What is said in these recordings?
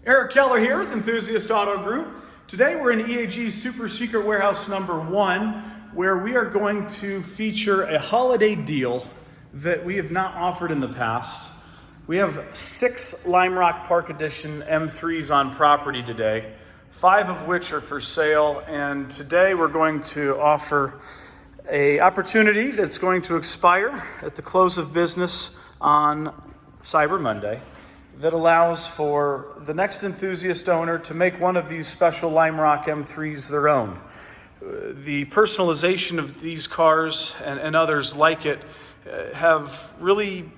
Eric Keller here with Enthusiast Auto Group. Today we're in EAG's Super Secret Warehouse number 1, where we are going to feature a holiday deal that we have not offered in the past. We have 6 Lime Rock Park Edition M3s on property today, 5 of which are for sale, and today we're going to offer an opportunity that's going to expire at the close of business on Cyber Monday that allows for the next enthusiast owner to make one of these special Lime Rock M3s their own. The personalization of these cars and others like it have really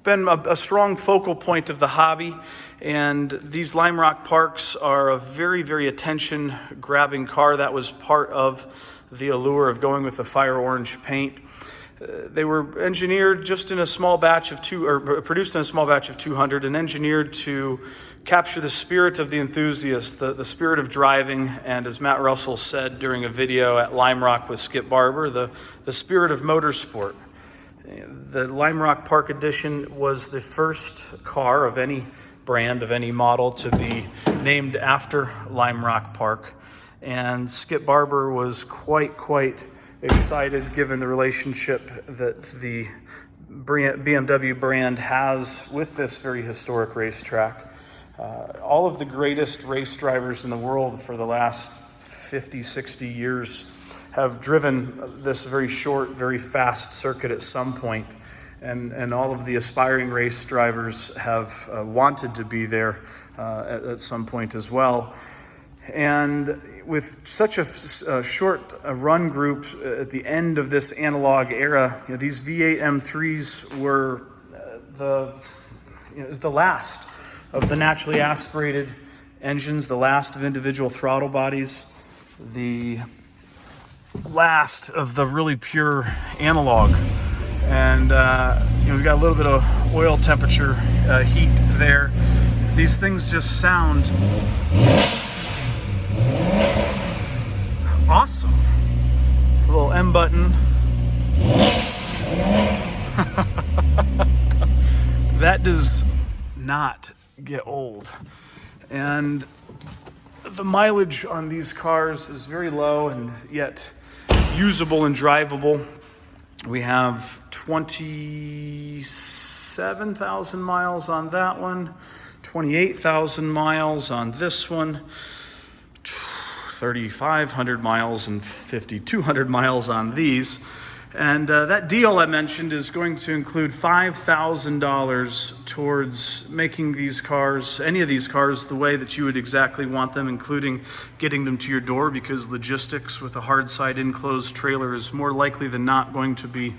been a strong focal point of the hobby, and these Lime Rock Parks are a very, very attention-grabbing car. That was part of the allure of going with the fire orange paint. They were engineered just in a small batch of produced in a small batch of 200 and engineered to capture the spirit of the enthusiast, the spirit of driving, and as Matt Russell said during a video at Lime Rock with Skip Barber, the spirit of motorsport. The Lime Rock Park Edition was the first car of any brand, of any model, to be named after Lime Rock Park. And Skip Barber was quite excited given the relationship that the BMW brand has with this very historic racetrack. All of the greatest race drivers in the world for the last 50, 60 years have driven this very short, very fast circuit at some point. And all of the aspiring race drivers have wanted to be there at some point as well. And with such a short run group at the end of this analog era, these V8 M3s were the last of the naturally aspirated engines, the last of individual throttle bodies, the last of the really pure analog. And we've got a little bit of oil temperature heat there. These things just sound awesome. A little M button. That does not get old. And the mileage on these cars is very low and yet usable and drivable. We have 27,000 miles on that one, 28,000 miles on this one, 3,500 miles and 5,200 miles on these. And that deal I mentioned is going to include $5,000 towards making these cars, any of these cars, the way that you would exactly want them, including getting them to your door, because logistics with a hard side enclosed trailer is more likely than not going to be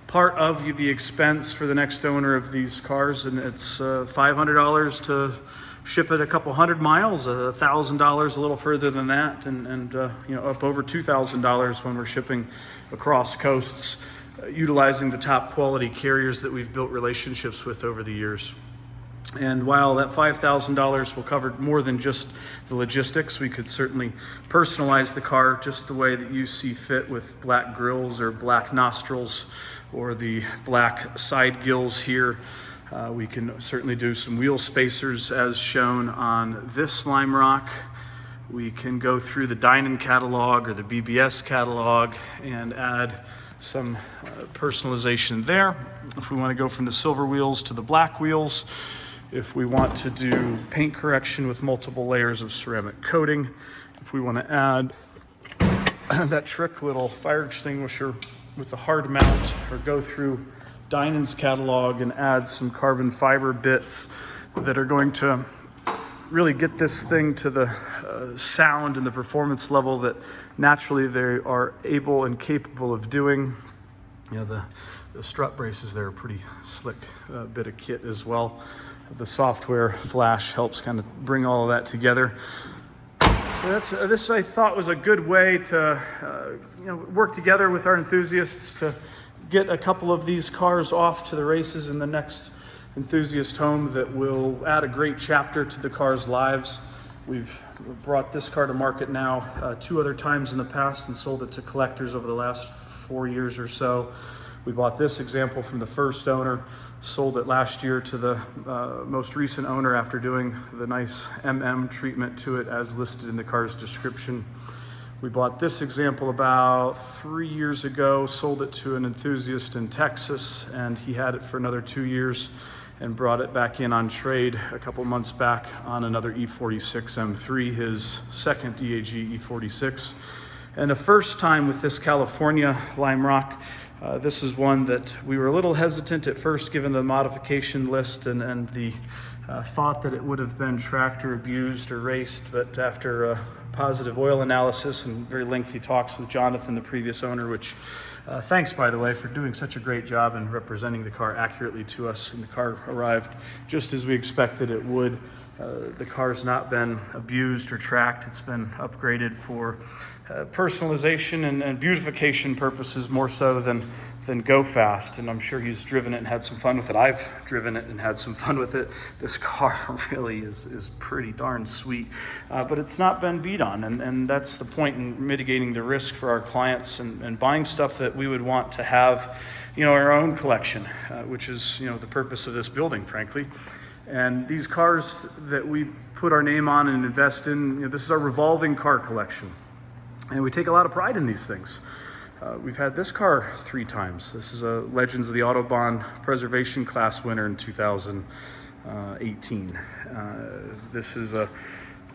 part of the expense for the next owner of these cars. And it's $500 to ship it a couple hundred miles, $1,000 a little further than that, and up over $2,000 when we're shipping across coasts, utilizing the top quality carriers that we've built relationships with over the years. And while that $5,000 will cover more than just the logistics, we could certainly personalize the car just the way that you see fit, with black grills or black nostrils or the black side gills here. We can certainly do some wheel spacers as shown on this Lime Rock. We can go through the Dynan catalog or the BBS catalog and add some personalization there. If we want to go from the silver wheels to the black wheels, if we want to do paint correction with multiple layers of ceramic coating, if we want to add that trick little fire extinguisher with a hard mount, or go through Dynan's catalog and add some carbon fiber bits that are going to really get this thing to the sound and the performance level that naturally they are able and capable of doing. The strut braces there are pretty slick bit of kit as well. The software flash helps kind of bring all of that together. So this I thought was a good way to work together with our enthusiasts to get a couple of these cars off to the races in the next enthusiast home that will add a great chapter to the cars' lives. We've brought this car to market now 2 other times in the past and sold it to collectors over the last 4 years or so. We bought this example from the first owner, sold it last year to the most recent owner after doing the nice treatment to it as listed in the car's description. We bought this example about 3 years ago, sold it to an enthusiast in Texas, and he had it for another 2 years and brought it back in on trade a couple months back on another E46 M3, his second EAG E46. And a first time with this California Lime Rock. This is one that we were a little hesitant at first given the modification list and the thought that it would have been tracked or abused or raced, but after positive oil analysis and very lengthy talks with Jonathan, the previous owner, which thanks, by the way, for doing such a great job in representing the car accurately to us. And the car arrived just as we expected it would. The car's not been abused or tracked. It's been upgraded for personalization and beautification purposes more so than go fast. And I'm sure he's driven it and had some fun with it. I've driven it and had some fun with it. This car really is pretty darn sweet, but it's not been beat on. And that's the point in mitigating the risk for our clients and buying stuff that we would want to have, our own collection, which is, the purpose of this building, frankly. And these cars that we put our name on and invest in, this is our revolving car collection. And we take a lot of pride in these things. We've had this car 3 times. This is a Legends of the Autobahn Preservation Class winner in 2018. This is a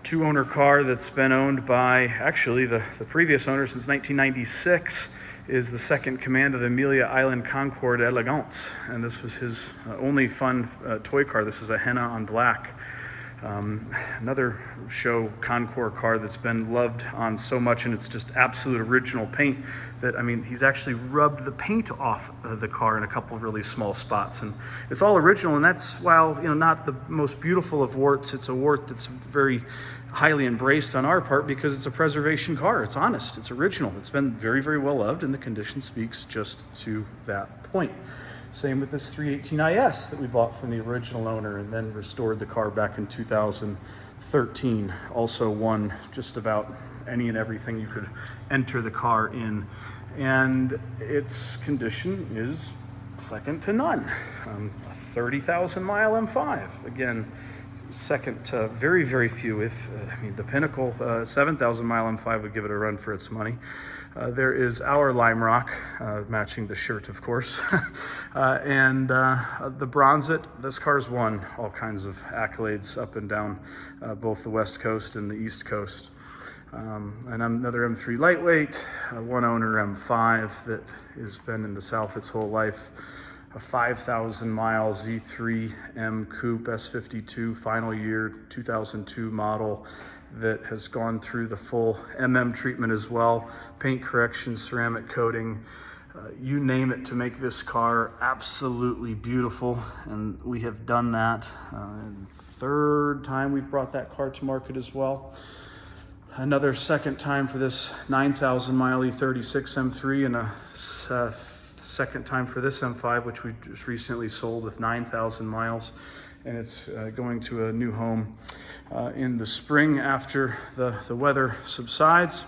2-owner car that's been owned by, actually, the previous owner since 1996. Is the second command of the Amelia Island Concorde Elegance, and this was his only fun toy car. This is a henna on black. Another show Concorde car that's been loved on so much, and it's just absolute original paint that, he's actually rubbed the paint off the car in a couple of really small spots, and it's all original. And that's, while not the most beautiful of warts, it's a wart that's very highly embraced on our part because it's a preservation car. It's honest, it's original, it's been very, very well loved, and the condition speaks just to that point. Same with this 318 IS that we bought from the original owner and then restored the car back in 2013. Also won just about any and everything you could enter the car in, and its condition is second to none. A 30,000 mile M5, again, second to very, very few. If the pinnacle 7,000 mile M5 would give it a run for its money. There is our Lime Rock, matching the shirt, of course, and the Bronzet. This car's won all kinds of accolades up and down both the West Coast and the East Coast. And another M3 lightweight, a 1-owner M5 that has been in the South its whole life. A 5,000 mile Z3 M Coupe S52 final year 2002 model that has gone through the full treatment as well, paint correction, ceramic coating, you name it, to make this car absolutely beautiful. And we have done that. Third time we've brought that car to market as well. Another second time for this 9,000 mile E36 M3, and a second time for this M5, which we just recently sold with 9,000 miles, and it's going to a new home in the spring after the weather subsides.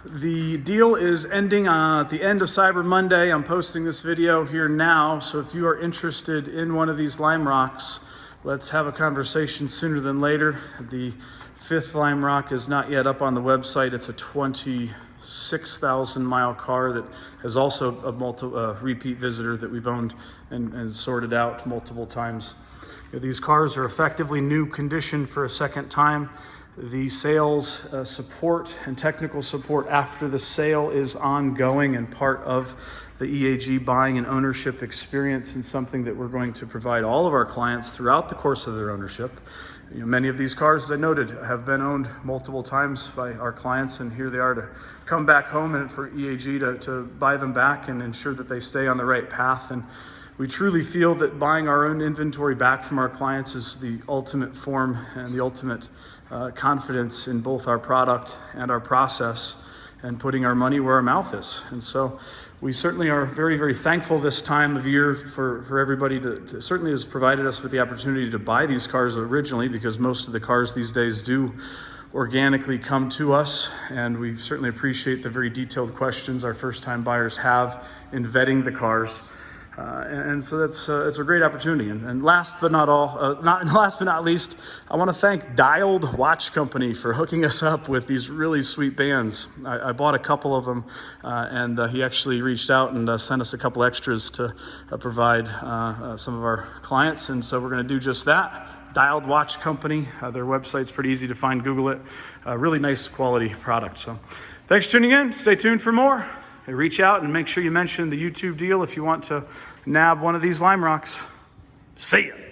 The deal is ending at the end of Cyber Monday. I'm posting this video here now, so if you are interested in one of these Lime Rocks, let's have a conversation sooner than later. The 5th Lime Rock is not yet up on the website. It's a 26,000 mile car that is also a repeat visitor that we've owned and sorted out multiple times. These cars are effectively new condition for a second time. The sales support and technical support after the sale is ongoing and part of the EAG buying and ownership experience, and something that we're going to provide all of our clients throughout the course of their ownership. Many of these cars, as I noted, have been owned multiple times by our clients, and here they are to come back home and for EAG to buy them back and ensure that they stay on the right path. And we truly feel that buying our own inventory back from our clients is the ultimate form and the ultimate confidence in both our product and our process, and putting our money where our mouth is. And so we certainly are very, very thankful this time of year for everybody to certainly has provided us with the opportunity to buy these cars originally, because most of the cars these days do organically come to us, and we certainly appreciate the very detailed questions our first-time buyers have in vetting the cars. And so it's a great opportunity. And last but not least, I want to thank Dialed Watch Company for hooking us up with these really sweet bands. I bought a couple of them, and he actually reached out and sent us a couple extras to provide some of our clients. And so we're going to do just that. Dialed Watch Company. Their website's pretty easy to find. Google it. Really nice quality product. So thanks for tuning in. Stay tuned for more. Reach out and make sure you mention the YouTube deal if you want to nab one of these Lime Rocks. See ya.